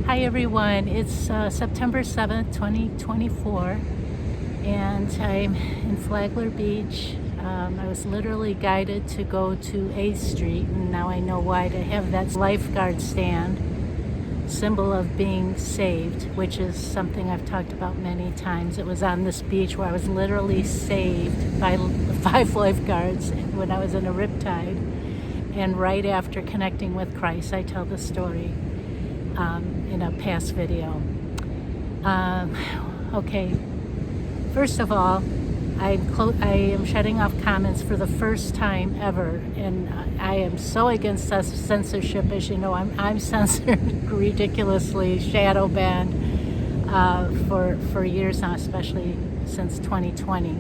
Hi everyone, it's September 7th, 2024, and I'm in Flagler Beach. I was literally guided to go to 8th Street, and now I know why, to have that lifeguard stand, symbol of being saved, which is something I've talked about many times. It was on this beach where I was literally saved by 5 lifeguards when I was in a riptide, and right after connecting with Christ. I tell the story in a past video. Okay, first of all, I am shutting off comments for the first time ever, and I am so against censorship. As you know, I'm censored ridiculously, shadow banned for years now, especially since 2020.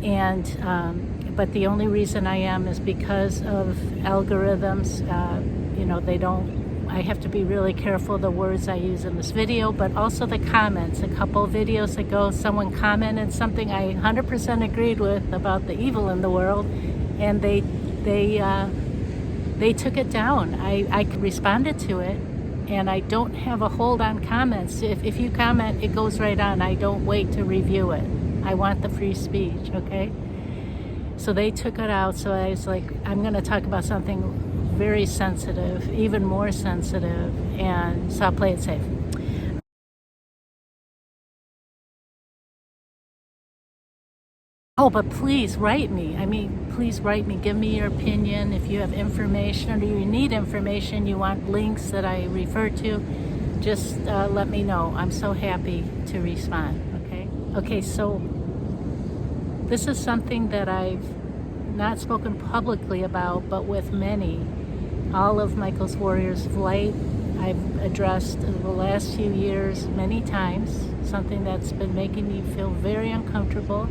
And but the only reason I am is because of algorithms. They don't. I have to be really careful the words I use in this video, but also the comments. A couple videos ago, someone commented something I 100% agreed with about the evil in the world, and they took it down. I responded to it, and I don't have a hold on comments. If you comment, it goes right on. I don't wait to review it. I want the free speech, okay? So they took it out, so I was like, I'm going to talk about something very sensitive, even more sensitive, and so I'll play it safe. Oh, but please write me. Please write me. Give me your opinion. If you have information or you need information, you want links that I refer to, just let me know. I'm so happy to respond, okay? Okay, so this is something that I've not spoken publicly about, but with many. All of Michael's Warriors of Light, I've addressed in the last few years many times, something that's been making me feel very uncomfortable,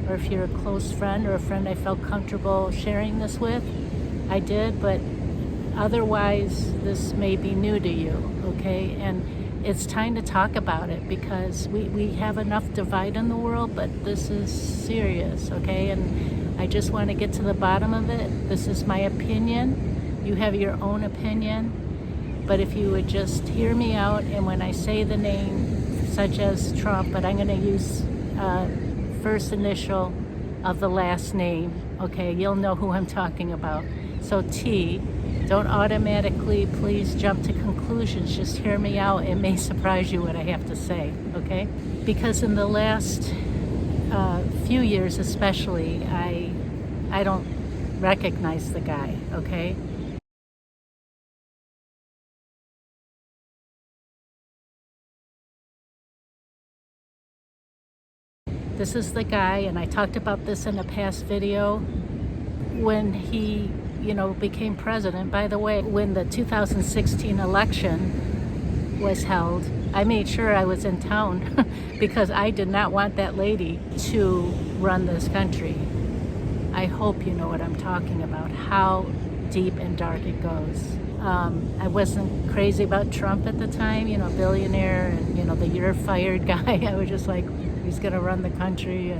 or if you're a close friend or a friend I felt comfortable sharing this with, I did, but otherwise this may be new to you, okay? And it's time to talk about it, because we have enough divide in the world, but this is serious, okay? And I just want to get to the bottom of it. This is my opinion. You have your own opinion, but if you would just hear me out, and when I say the name, such as Trump, but I'm going to use first initial of the last name, okay, you'll know who I'm talking about. So T, don't automatically please jump to conclusions, just hear me out. It may surprise you what I have to say, okay? Because in the last few years especially, I don't recognize the guy, okay? This is the guy, and I talked about this in a past video, when he, became president. By the way, when the 2016 election was held, I made sure I was in town because I did not want that lady to run this country. I hope you know what I'm talking about, how deep and dark it goes. I wasn't crazy about Trump at the time, billionaire, and the you're fired guy. I was just like, he's going to run the country,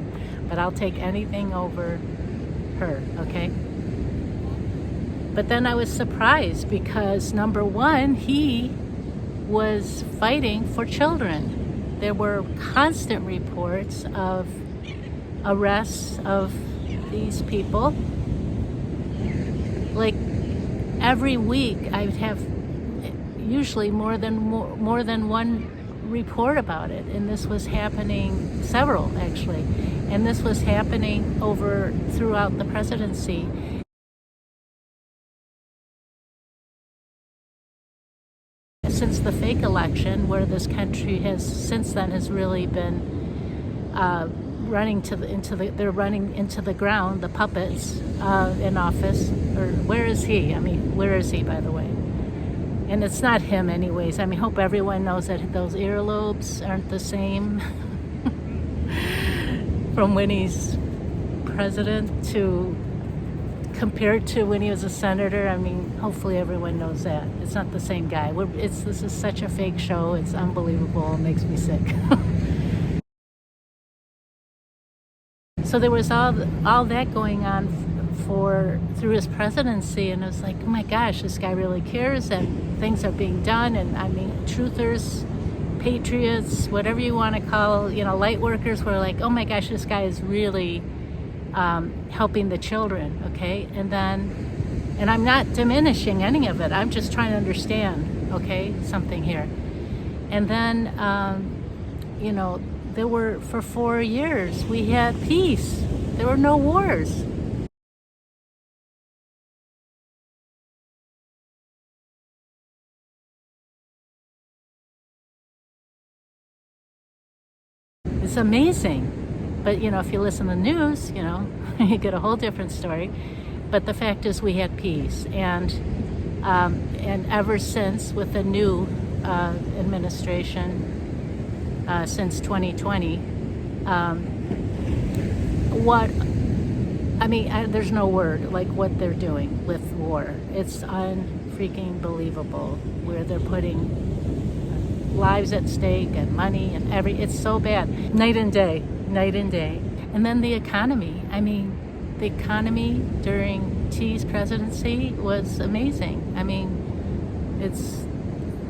but I'll take anything over her, okay? But then I was surprised because, number one, he was fighting for children. There were constant reports of arrests of these people. Like every week I'd have usually more than one report about it, and this was happening, several actually, and this was happening throughout the presidency. Since the fake election, where this country has really been running into the ground, the puppets in office. Or where is he? Where is he, by the way? And it's not him anyways. Hope everyone knows that those earlobes aren't the same from when he's president to compared to when he was a senator. Hopefully everyone knows that. It's not the same guy. This is such a fake show. It's unbelievable. It makes me sick. So there was all that going on through his presidency, and it was like, oh my gosh, this guy really cares, and things are being done. And I mean, truthers, patriots, whatever you want to call, light workers, were like, oh my gosh, this guy is really helping the children. Okay. And I'm not diminishing any of it, I'm just trying to understand, okay, something here. And then there were, for 4 years we had peace, there were no wars. It's amazing. But, if you listen to the news, you get a whole different story. But the fact is we had peace. And ever since, with the new administration, since 2020, there's no word like what they're doing with war. It's unfreaking believable, where they're putting lives at stake and money and it's so bad. Night and day. And then the economy. The economy during T's presidency was amazing. It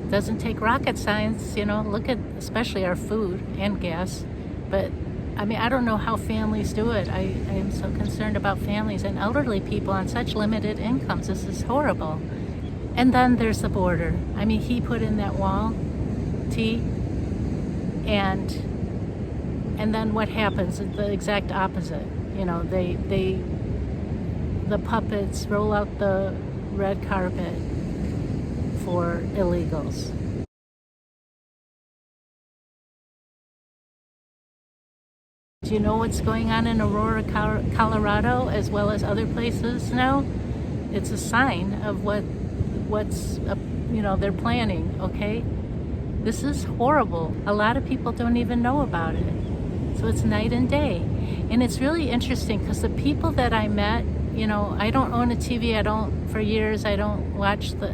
doesn't take rocket science, look at especially our food and gas. But I don't know how families do it. I am so concerned about families and elderly people on such limited incomes. This is horrible. And then there's the border. He put in that wall, T, and then what happens? It's the exact opposite. The puppets roll out the red carpet for illegals. Do you know what's going on in Aurora, Colorado, as well as other places now? It's a sign of what's they're planning, okay? This is horrible. A lot of people don't even know about it. So it's night and day. And it's really interesting because the people that I met, I don't own a TV. For years, I don't watch the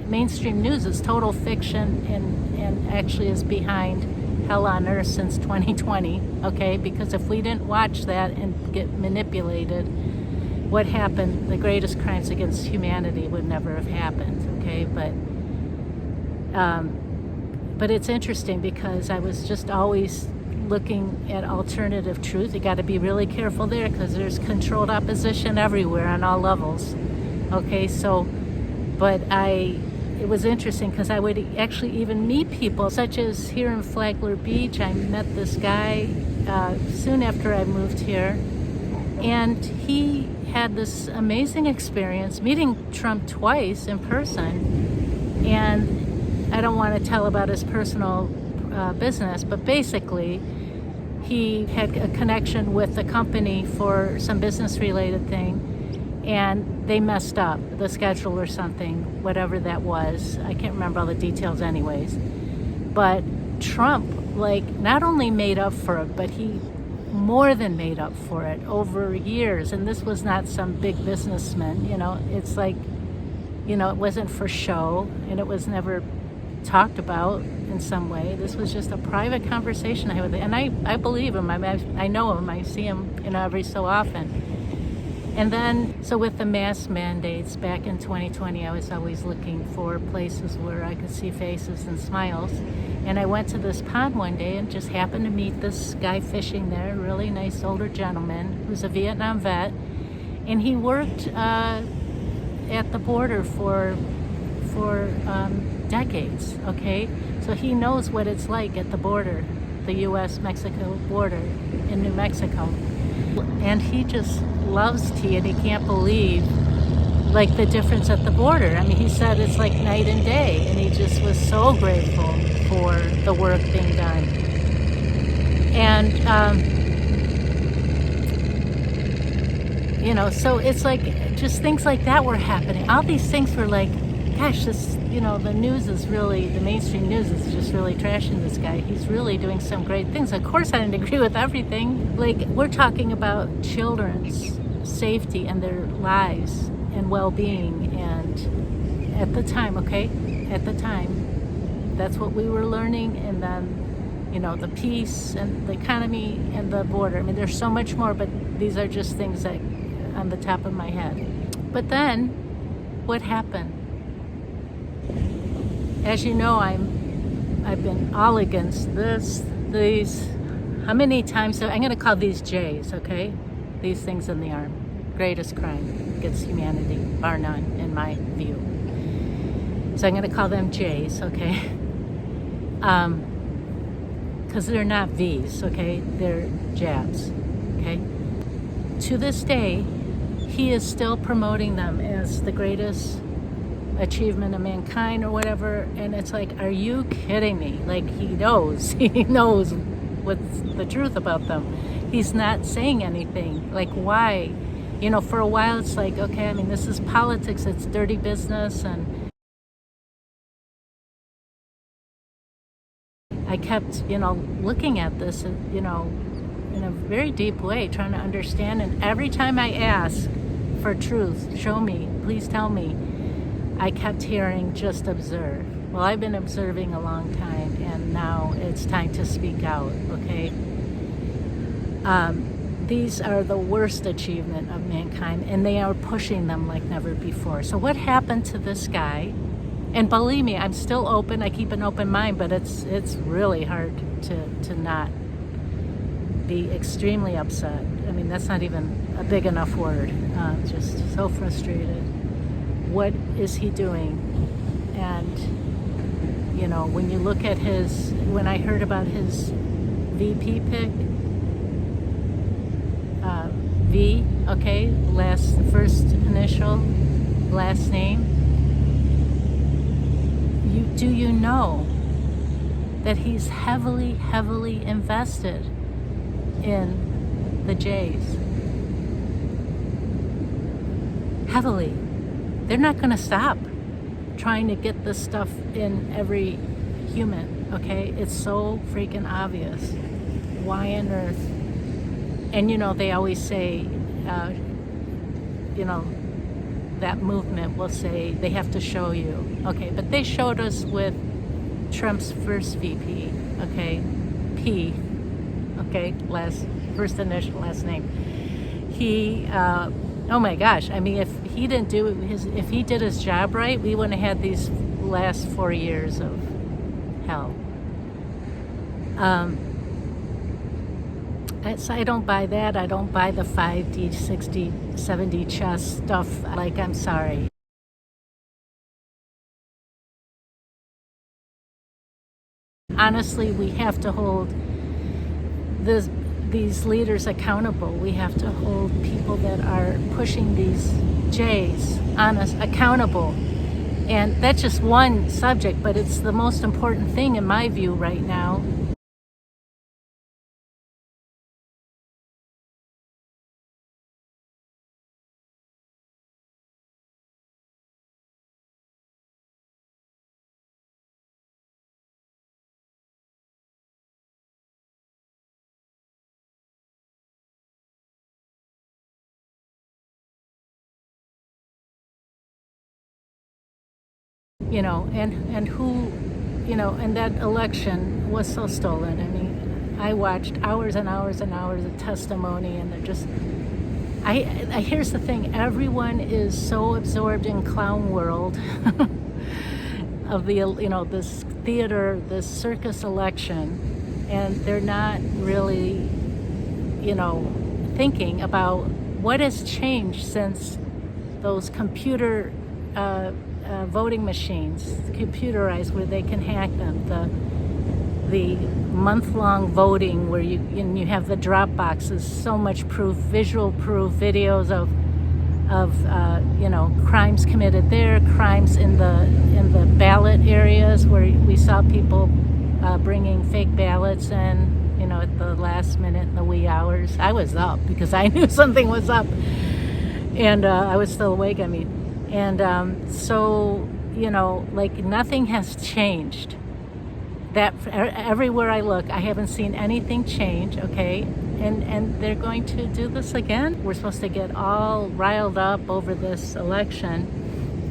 mainstream news. It's total fiction and actually is behind hell on earth since 2020, okay? Because if we didn't watch that and get manipulated, what happened, the greatest crimes against humanity would never have happened, okay? But it's interesting because I was just always looking at alternative truth. You got to be really careful there because there's controlled opposition everywhere on all levels. Okay, it was interesting because I would actually even meet people, such as here in Flagler Beach. I met this guy soon after I moved here, and he had this amazing experience meeting Trump twice in person. And I don't want to tell about his personal business, but basically he had a connection with the company for some business-related thing, and they messed up the schedule or something, whatever that was. I can't remember all the details anyways. But Trump, not only made up for it, but he more than made up for it over years. And this was not some big businessman, it's it wasn't for show, and it was never talked about in some way. This was just a private conversation I had with him, and I believe him. I know him. I see him, every so often. And then, so with the mask mandates back in 2020, I was always looking for places where I could see faces and smiles. And I went to this pond one day and just happened to meet this guy fishing there, a really nice older gentleman who's a Vietnam vet, and he worked at the border for decades, okay? So he knows what it's like at the border, the U.S.-Mexico border in New Mexico. And he just loves tea, and he can't believe the difference at the border. He said it's like night and day, and he just was so grateful for the work being done. And so it's just things like that were happening. All these things were gosh, this, the news is really, the mainstream news is just really trashing this guy. He's really doing some great things. Of course, I didn't agree with everything. We're talking about children's safety and their lives and well-being. And at the time, that's what we were learning. And then, the peace and the economy and the border. There's so much more, but these are just things that on the top of my head. But then, what happened? As you know, I've been all against these. How many times? I'm going to call these J's, okay? These things in the arm. Greatest crime against humanity, bar none, in my view. So I'm going to call them J's, okay? Because they're not V's, okay? They're jabs, okay? To this day, he is still promoting them as the greatest achievement of mankind or whatever, and it's like, are you kidding me? Like, he knows what's the truth about them. He's not saying anything. Like, why? You know, for a while it's like, okay, I mean, this is politics, it's dirty business, and I kept, looking at this, in a very deep way, trying to understand, and every time I ask for truth, show me, please tell me, I kept hearing, just observe. Well, I've been observing a long time, and now it's time to speak out, okay? These are the worst achievement of mankind, and they are pushing them like never before. So what happened to this guy? And believe me, I'm still open. I keep an open mind, but it's really hard to not be extremely upset. I mean, that's not even a big enough word. Just so frustrated. What is he doing? And, when you look at when I heard about his VP pick, V, okay, first initial, last name, do you know that he's heavily, heavily invested in the Jays? Heavily. They're not going to stop trying to get this stuff in every human, okay? It's so freaking obvious. Why on earth? And they always say, that movement will say they have to show you. Okay, but they showed us with Trump's first VP, okay? P, okay, first initial, last name. He, oh my gosh, I mean, if he did his job right, we wouldn't have had these last 4 years of hell. I don't buy that. I don't buy the 5D, 60, 70 chess stuff. Like, I'm sorry. Honestly, we have to hold these leaders accountable. We have to hold people that are pushing these J's accountable. And that's just one subject, but it's the most important thing in my view right now. And who, and that election was so stolen. I mean, I watched hours and hours and hours of testimony, and they're just, here's the thing, everyone is so absorbed in clown world of this theater, this circus election, and they're not really, thinking about what has changed since those computer voting machines, computerized, where they can hack them, the month-long voting where you have the drop boxes, so much proof, visual proof, videos of crimes committed there, crimes in the ballot areas where we saw people bringing fake ballots in, at the last minute in the wee hours. I was up because I knew something was up, and I was still awake. I mean. And so, like, nothing has changed. That everywhere I look, I haven't seen anything change, okay? And they're going to do this again. We're supposed to get all riled up over this election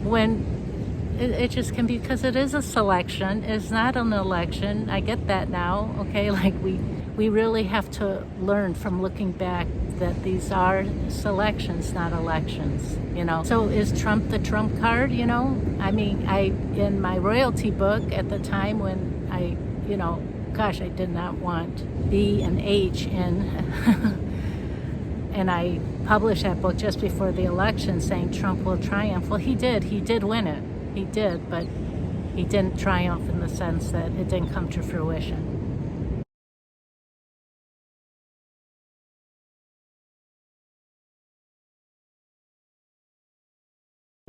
when it just can be, because it is a selection. It's not an election. I get that now, okay? Like, we really have to learn from looking back that these are selections, not elections, you know. So is Trump the trump card, you know? I mean, in my royalty book at the time when I, you know, gosh, I did not want B and H in, and I published that book just before the election saying Trump will triumph. Well, he did win it. He did, but he didn't triumph in the sense that it didn't come to fruition.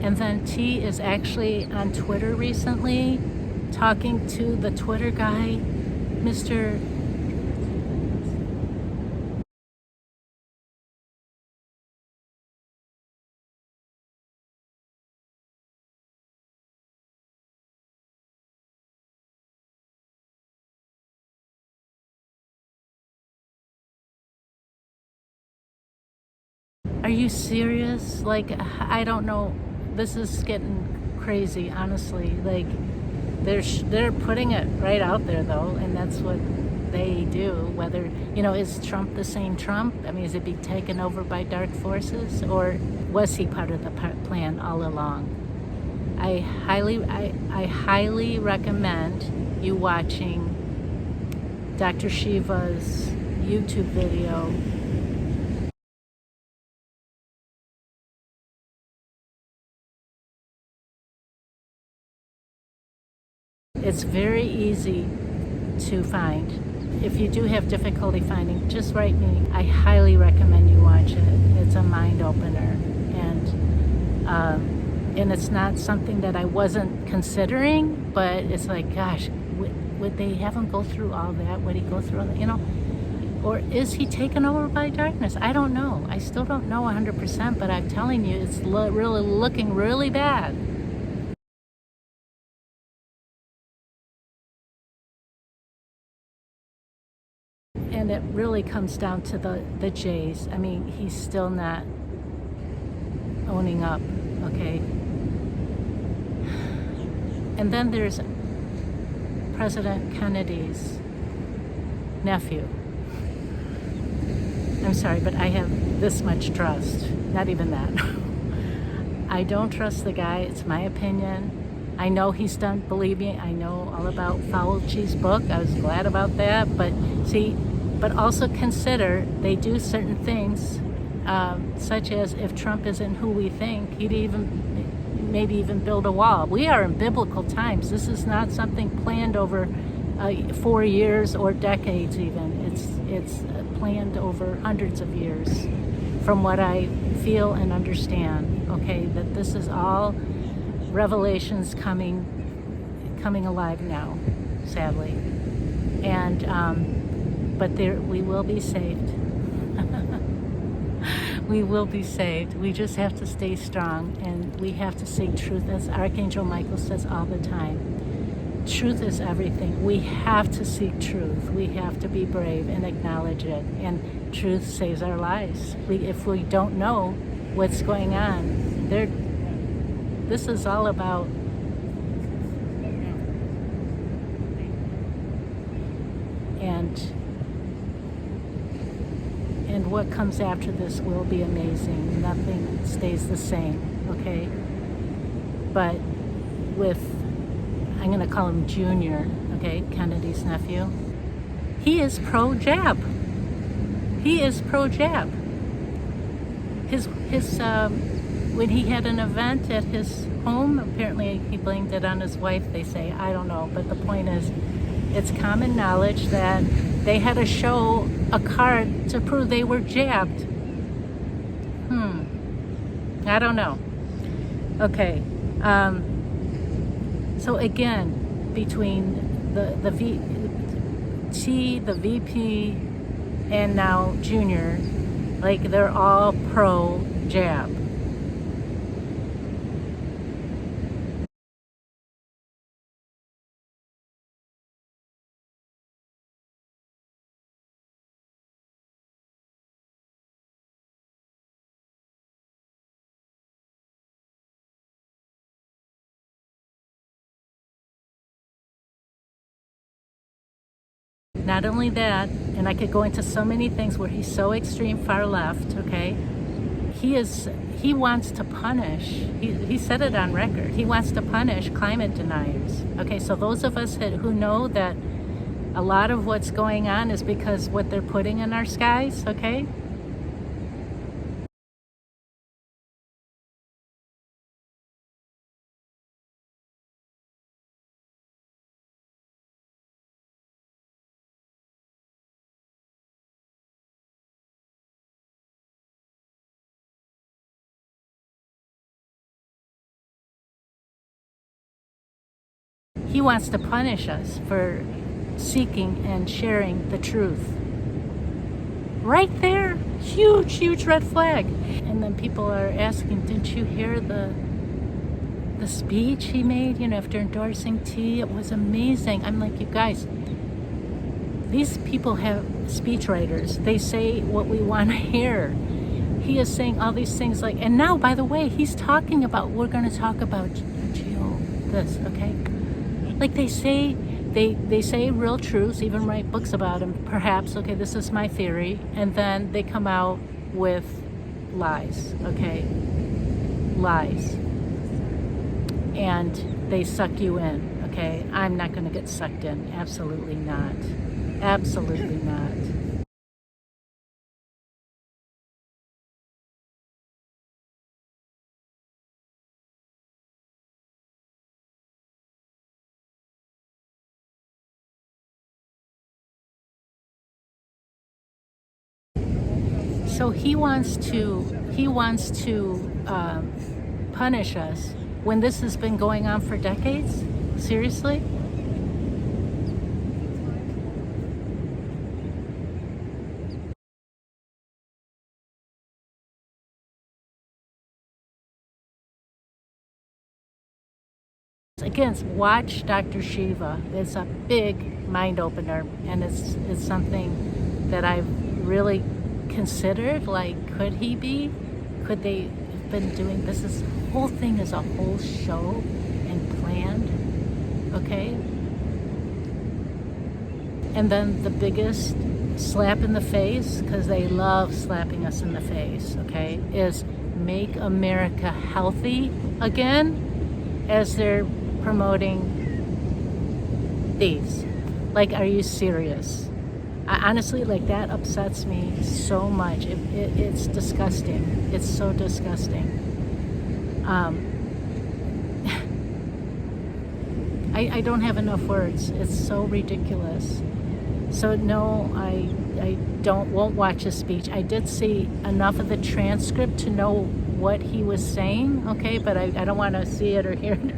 And then T is actually on Twitter recently talking to the Twitter guy, Mr. Are you serious? Like, I don't know. This is getting crazy, honestly. Like, they're putting it right out there, though, and that's what they do. Whether, you know, is Trump the same Trump? I mean, is it being taken over by dark forces, or was he part of the plan all along? I highly recommend you watching Dr. Shiva's YouTube video. It's very easy to find. If you do have difficulty finding, just write me. I highly recommend you watch it. It's a mind opener, and it's not something that I wasn't considering, but it's like, gosh, would they have him go through all that? Would he go through all that? You know, or is he taken over by darkness? I don't know. I still don't know 100%, but I'm telling you, it's really looking really bad. And it really comes down to the Jays. I mean, he's still not owning up, okay? And then there's President Kennedy's nephew. I'm sorry, but I have this much trust. Not even that. I don't trust the guy. It's my opinion. I know he's done, believe me, I know all about Fauci's book. I was glad about that. But see, but also consider they do certain things, such as if Trump isn't who we think, he'd maybe even build a wall. We are in biblical times. This is not something planned over 4 years or decades even. It's planned over hundreds of years, from what I feel and understand, okay, that this is all revelations coming alive now, sadly. And but we will be saved. We will be saved. We just have to stay strong, and we have to seek truth, as Archangel Michael says all the time. Truth is everything. We have to seek truth. We have to be brave and acknowledge it. And truth saves our lives. If we don't know what's going on, this is all about and what comes after this will be amazing. Nothing stays the same, okay? But I'm going to call him Junior, okay, Kennedy's nephew. He is pro-jab. He is pro-jab. When he had an event at his home, apparently he blamed it on his wife, they say. I don't know, but the point is, it's common knowledge that they had to show a card to prove they were jabbed. I don't know. Okay. So again, between the VP, and now Junior, like, they're all pro-jab. Not only that, and I could go into so many things where he's so extreme far left, okay? He wants to punish, he said it on record, he wants to punish climate deniers. Okay, so those of us who know that a lot of what's going on is because what they're putting in our skies, okay? He wants to punish us for seeking and sharing the truth. Right there, huge, huge red flag. And then people are asking, didn't you hear the speech he made, after endorsing tea? It was amazing. I'm like, you guys, these people have speechwriters. They say what we want to hear. He is saying all these things like, and now, by the way, he's talking about, we're going to talk about this, okay? Like they say real truths, even write books about him, perhaps, okay, this is my theory, and then they come out with lies, okay? Lies. And they suck you in, okay? I'm not going to get sucked in. Absolutely not. Absolutely not. So he wants to punish us when this has been going on for decades? Seriously? Again, watch Dr. Shiva. It's a big mind opener, and it's something that I've really considered. Like, could he be? Could they have been doing this? This whole thing is a whole show and planned, okay? And then the biggest slap in the face, because they love slapping us in the face, okay, is make America healthy again, as they're promoting these. Like, are you serious? Honestly, like, that upsets me so much. It's disgusting. It's so disgusting. I don't have enough words. It's so ridiculous. So no, I won't watch his speech. I did see enough of the transcript to know what he was saying, okay, but I don't want to see it or hear it.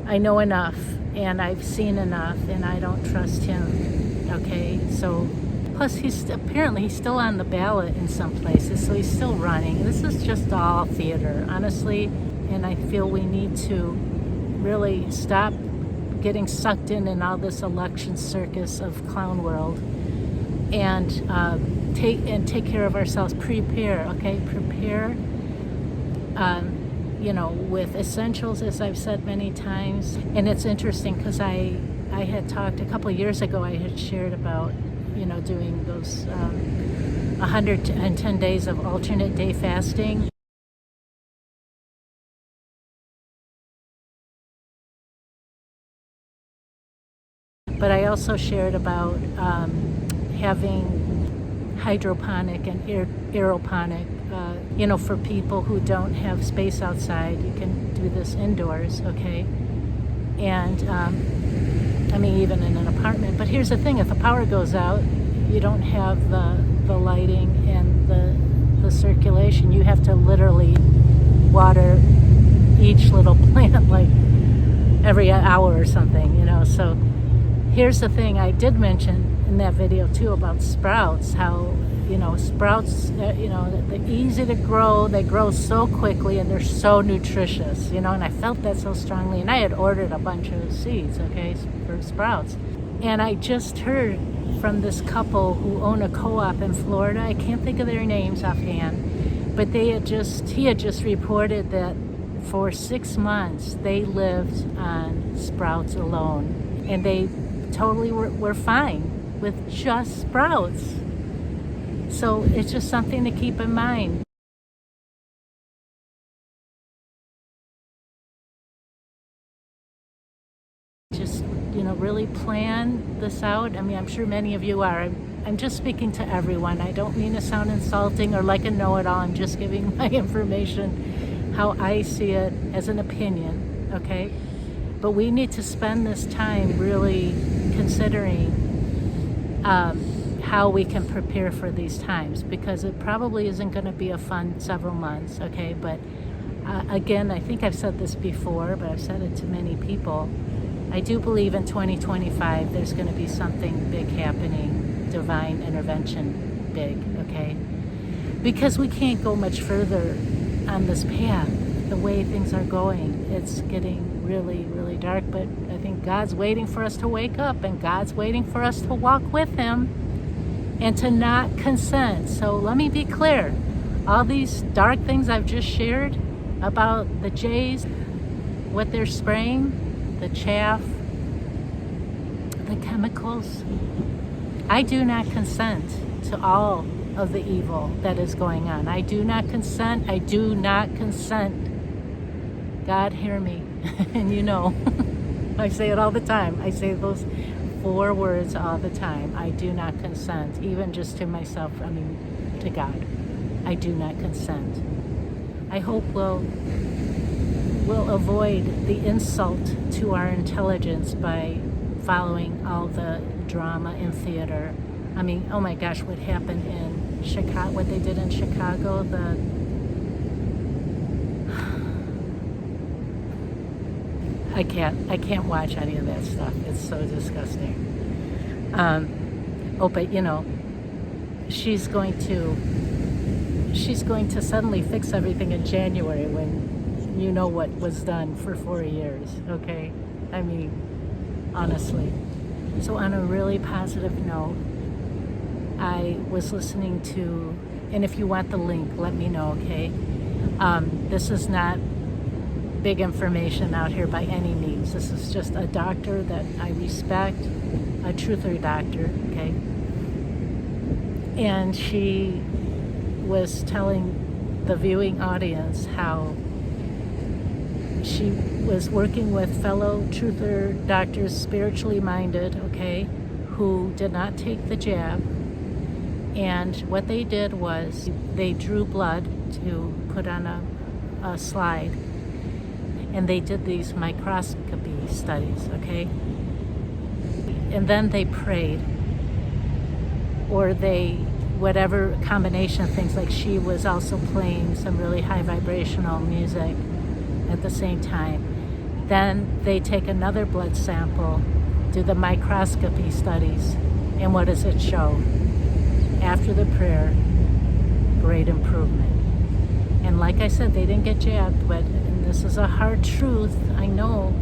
I know enough, and I've seen enough, and I don't trust him, okay? So, plus he's still on the ballot in some places, so he's still running. This is just all theater, honestly, and I feel we need to really stop getting sucked in all this election circus of clown world, and take care of ourselves. Prepare, okay? Prepare. With essentials, as I've said many times. And it's interesting because I had talked a couple of years ago, I had shared about, doing those 110 days of alternate day fasting. But I also shared about having hydroponic and aeroponic, for people who don't have space outside. You can do this indoors, okay? And, even in an apartment. But here's the thing, if the power goes out, you don't have the lighting and the circulation. You have to literally water each little plant, like, every hour or something, So here's the thing, I did mention in that video too about sprouts, how sprouts, they're easy to grow, they grow so quickly, and they're so nutritious, and I felt that so strongly, and I had ordered a bunch of seeds, okay, for sprouts. And I just heard from this couple who own a co-op in Florida, I can't think of their names offhand, but he had just reported that for 6 months they lived on sprouts alone, and they totally were fine with just sprouts. So it's just something to keep in mind. Just, really plan this out. I mean, I'm sure many of you are. I'm just speaking to everyone. I don't mean to sound insulting or like a know-it-all. I'm just giving my information how I see it as an opinion, okay? But we need to spend this time really considering how we can prepare for these times, because it probably isn't going to be a fun several months, okay? But again, I think I've said this before, but I've said it to many people. I do believe in 2025 there's going to be something big happening, divine intervention big, okay? Because we can't go much further on this path the way things are going. It's getting really, really dark, but I think God's waiting for us to wake up, and God's waiting for us to walk with Him and to not consent. So let me be clear. All these dark things I've just shared about the jays, what they're spraying, the chaff, the chemicals, I do not consent to all of the evil that is going on. I do not consent. I do not consent. God, hear me. And I say it all the time. I say those 4 words all the time. I do not consent, even just to myself, to God. I do not consent. I hope we'll avoid the insult to our intelligence by following all the drama in theater. Oh my gosh, what happened in Chicago, what they did in Chicago, I can't watch any of that stuff. It's so disgusting. But she's going to suddenly fix everything in January when what was done for 4 years, okay? Honestly. So on a really positive note, I was listening to, and if you want the link, let me know, okay? This is not big information out here by any means. This is just a doctor that I respect, a truther doctor, okay? And she was telling the viewing audience how she was working with fellow truther doctors, spiritually minded, okay, who did not take the jab. And what they did was they drew blood to put on a slide, and they did these microscopy studies, okay? And then they prayed, or whatever combination of things, like she was also playing some really high vibrational music at the same time. Then they take another blood sample, do the microscopy studies, and what does it show? After the prayer, great improvement. And like I said, they didn't get jabbed, but this is a hard truth, I know,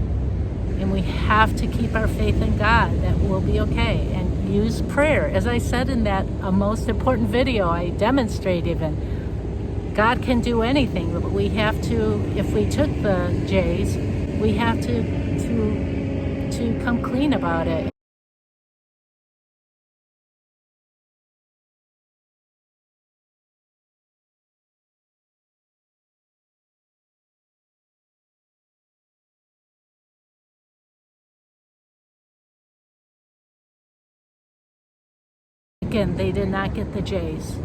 and we have to keep our faith in God that we'll be okay, and use prayer. As I said in that most important video I demonstrate even, God can do anything, but we have to, if we took the J's, we have to come clean about it. Again, they did not get the J's,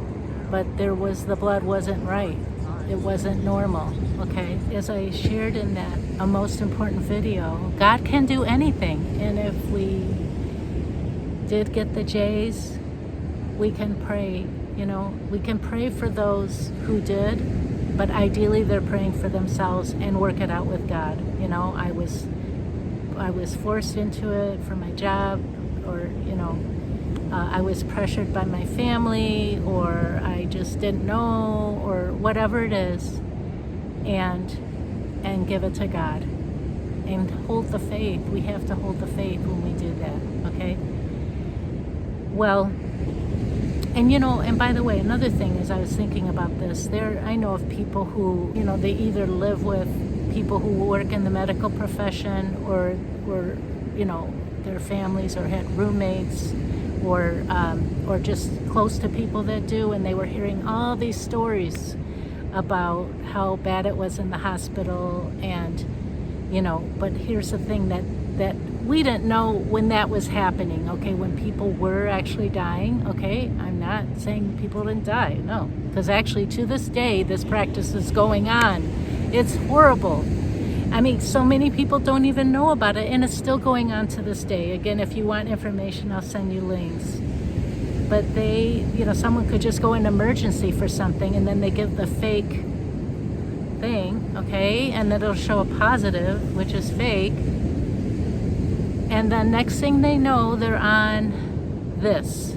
but the blood wasn't right. It wasn't normal, okay? As I shared in that a most important video, God can do anything. And if we did get the J's, we can pray, we can pray for those who did, but ideally they're praying for themselves and work it out with God. I was forced into it for my job, or, I was pressured by my family, or I just didn't know, or whatever it is, and give it to God and hold the faith. We have to hold the faith when we do that, okay? Well, and by the way, another thing is, I was thinking about this, I know of people who, they either live with people who work in the medical profession, or they're their families or had roommates or just close to people that do, and they were hearing all these stories about how bad it was in the hospital. And but here's the thing that we didn't know when that was happening, okay, when people were actually dying, okay? I'm not saying people didn't die, no, because actually to this day this practice is going on. It's horrible. I mean, so many people don't even know about it, and it's still going on to this day. Again, if you want information, I'll send you links. But someone could just go in emergency for something, and then they give the fake thing, okay, and then it'll show a positive, which is fake. And then next thing they know, they're on this.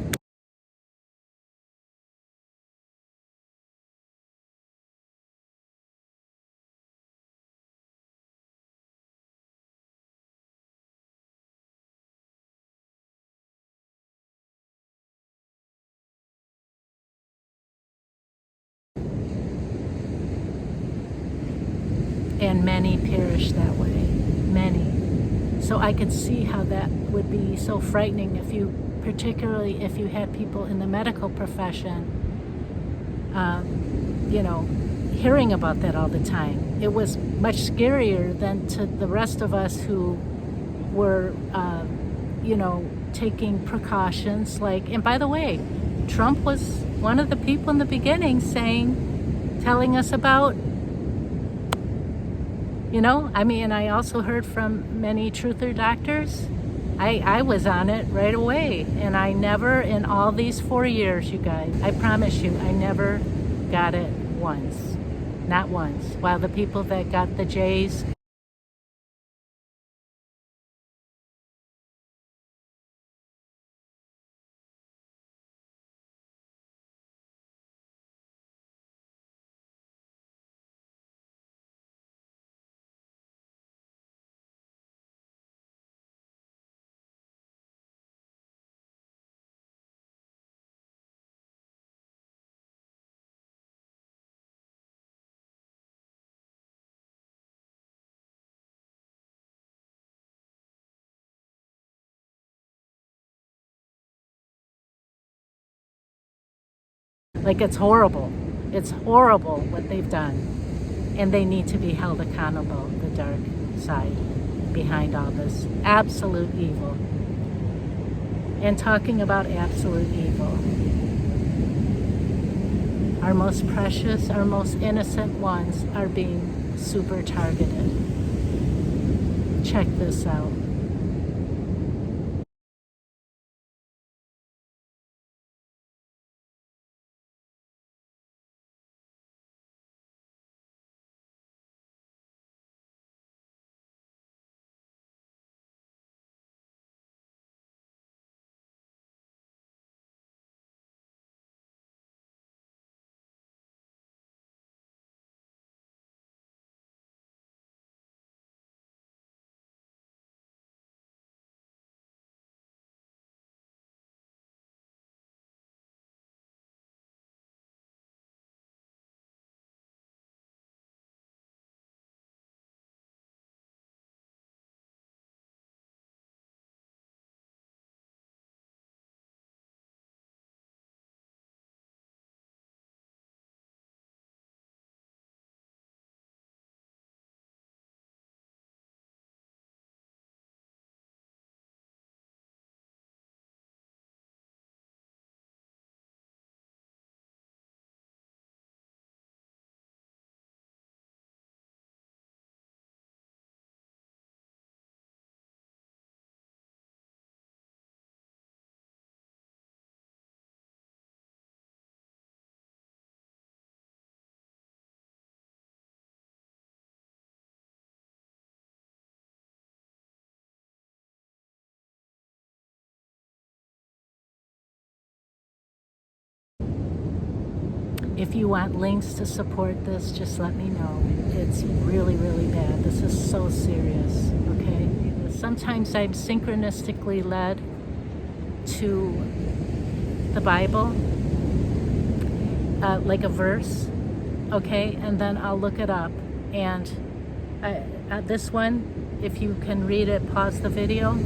And many perish that way, many. So I could see how that would be so frightening particularly if you had people in the medical profession, hearing about that all the time. It was much scarier than to the rest of us who were, taking precautions. And by the way, Trump was one of the people in the beginning telling us about, and I also heard from many truther doctors. I was on it right away, and I never, in all these 4 years, you guys, I promise you, I never got it once. Not once. While the people that got the J's, it's horrible. It's horrible what they've done. And they need to be held accountable, the dark side behind all this absolute evil. And talking about absolute evil, our most precious, our most innocent ones are being super targeted. Check this out. If you want links to support this, just let me know. It's really, really bad. This is so serious, okay? Sometimes I'm synchronistically led to the Bible, like a verse, okay? And then I'll look it up. And this one, if you can read it, pause the video.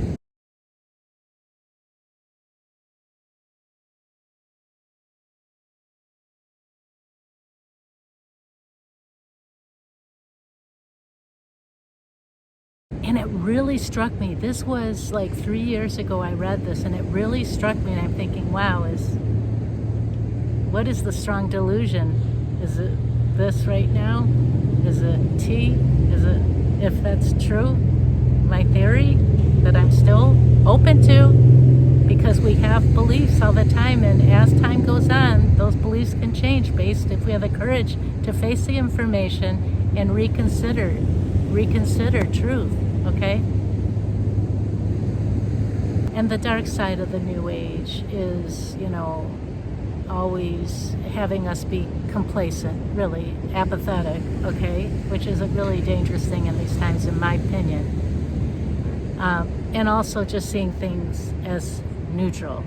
And it really struck me. This was like 3 years ago I read this, and it really struck me, and I'm thinking, wow, what is the strong delusion? Is it this right now? Is it T? Is it, if that's true, my theory that I'm still open to, because we have beliefs all the time, and as time goes on, those beliefs can change based if we have the courage to face the information and reconsider truth, okay? And the dark side of the New Age is, always having us be complacent, really apathetic, okay? Which is a really dangerous thing in these times, in my opinion. And also just seeing things as neutral.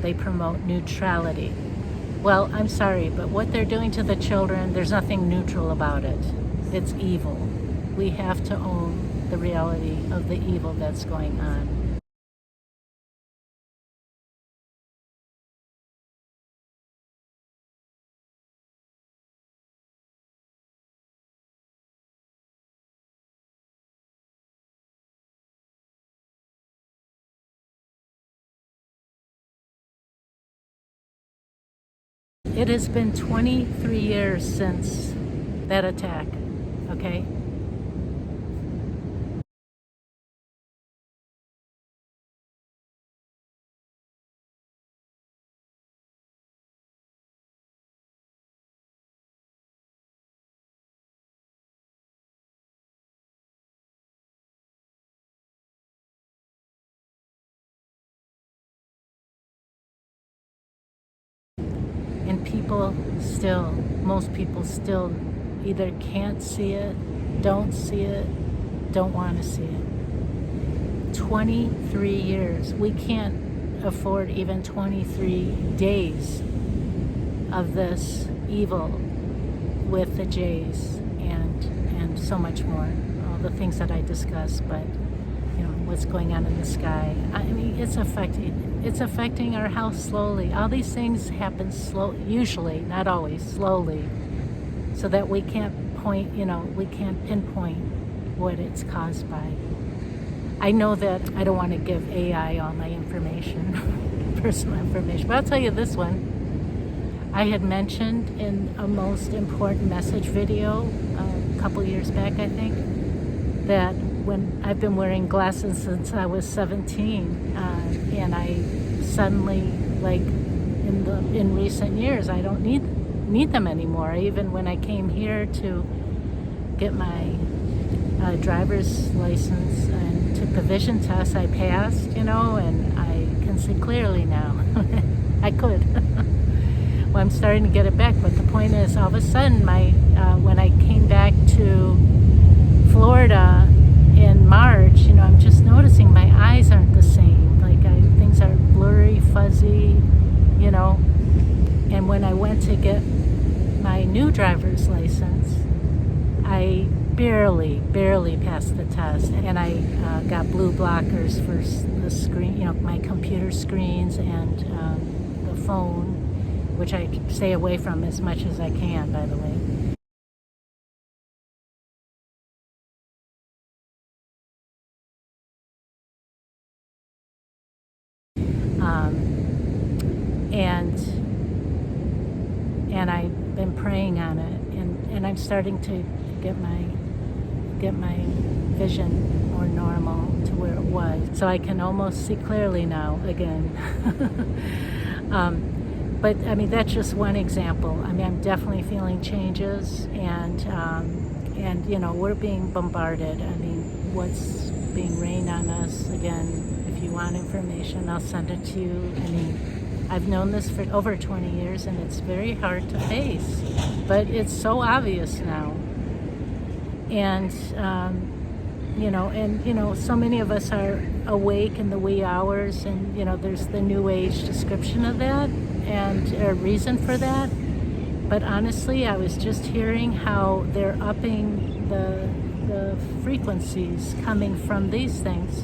They promote neutrality. Well, I'm sorry, but what they're doing to the children, there's nothing neutral about it. It's evil. We have to own the reality of the evil that's going on. It has been 23 years since that attack, okay? And most people still either can't see it, don't see it, don't want to see it. 23 years. We can't afford even 23 days of this evil with the J's and so much more. All the things that I discussed, but what's going on in the sky. I mean, it's affecting our health slowly. All these things happen usually, not always, slowly, so that we can't we can't pinpoint what it's caused by. I know that I don't want to give AI all my information, personal information, but I'll tell you this one. I had mentioned in a most important message video a couple years back, I think, that when I've been wearing glasses since I was 17, and I suddenly, like in recent years, I don't need them anymore. Even when I came here to get my driver's license and took the vision test, I passed, and I can see clearly now. I could. Well, I'm starting to get it back, but the point is, all of a sudden, when I came back to Florida in March, I'm just noticing my eyes aren't the same. Like things are blurry, fuzzy, And when I went to get my new driver's license, I barely passed the test, and I got blue blockers for the screen, my computer screens and the phone, which I stay away from as much as I can, by the way. And I've been praying on it, and I'm starting to get my vision more normal to where it was, so I can almost see clearly now again. But I mean, that's just one example. I mean, I'm definitely feeling changes, and we're being bombarded. I mean, what's being rained on us again? If you want information, I'll send it to you. I mean, I've known this for over 20 years, and it's very hard to face, but it's so obvious now. And so many of us are awake in the wee hours, and there's the New Age description of that and a reason for that. But honestly, I was just hearing how they're upping the frequencies coming from these things,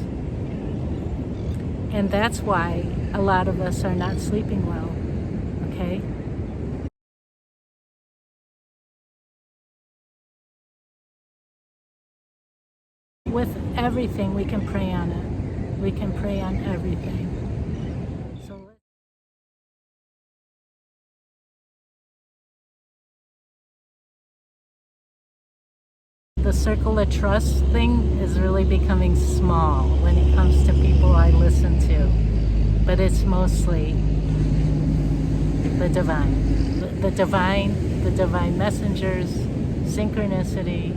and that's why a lot of us are not sleeping well. Okay. With everything, we can pray on it. We can pray on everything. So the circle of trust thing is really becoming small when it comes to people I listen to, but it's mostly the divine, the divine messengers, synchronicity,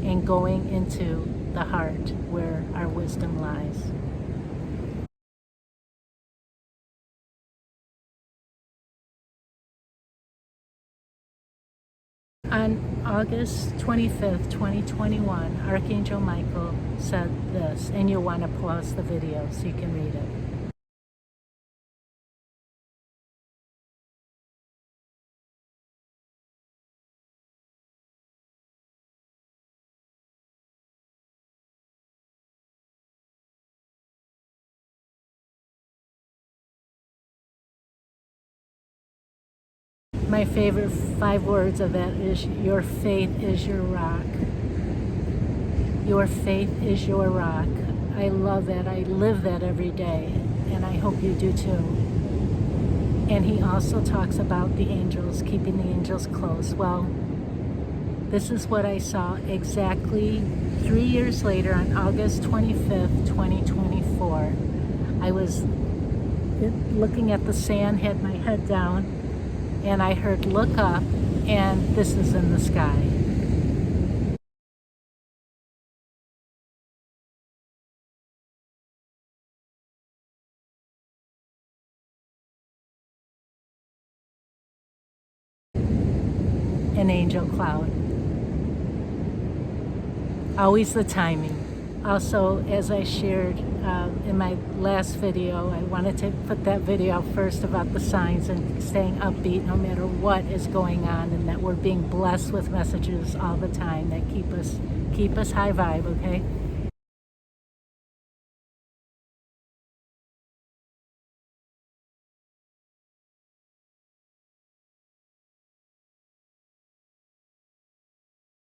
and going into the heart where our wisdom lies. On August 25th, 2021, Archangel Michael said this, and you'll want to pause the video so you can read it. My favorite 5 words of that is, your faith is your rock. Your faith is your rock. I love that. I live that every day, and I hope you do too. And he also talks about the angels, keeping the angels close. Well, this is what I saw exactly 3 years later on August 25th, 2024. I was looking at the sand, had my head down, and I heard look up, and this is in the sky. An angel cloud. Always the timing. Also, as I shared in my last video, I wanted to put that video out first about the signs and staying upbeat no matter what is going on, and that we're being blessed with messages all the time that keep us high vibe, okay?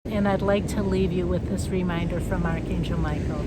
And I'd like to leave you with this reminder from Archangel Michael.